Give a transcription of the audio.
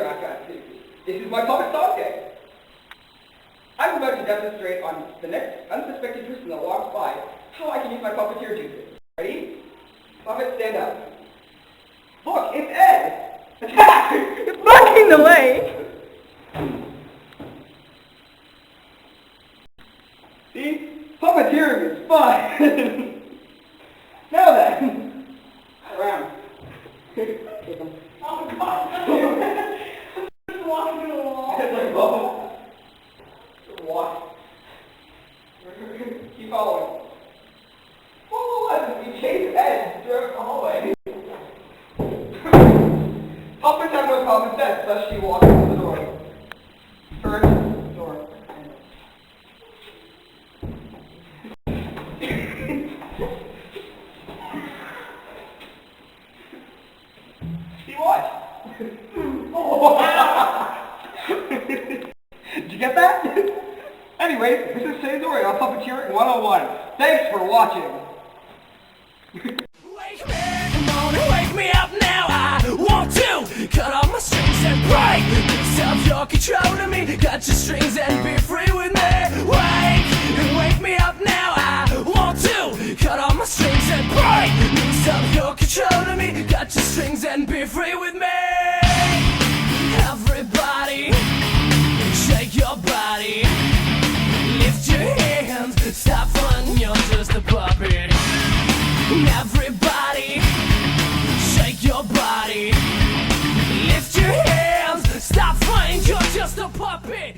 here, Akatsuki. This is my puppet Sasuke. I'm about to demonstrate on the next unsuspecting person that walks by how I can use my puppeteer juices. Ready? Puppet, stand up. Look, it's Ed! Attack! It's blocking the way! See? Puppeteering is fun! Now then, around. Take them. Oh god! Just walking through the wall. Walk. Keep following. Whoa, you chase Ed throughout the hallway. Puppets have no common sense, thus she walks through the door. First door. See what? Did you get that? Anyways, this is Sasori on Puppeteering 101. Thanks for watching. Wake me, come on, wake me up now. I want to cut off my strings and break. Yourself, your control of me. Cut your strings and be free with me. Wake me up now. I want to cut off my strings and break. Yourself, your control of me. Cut your strings and be free with me. Everybody, shake your body. Lift your hands. Stop fun, you're just a puppet. Everybody, shake your body. Lift your hands. Stop fronting, you're just a puppet.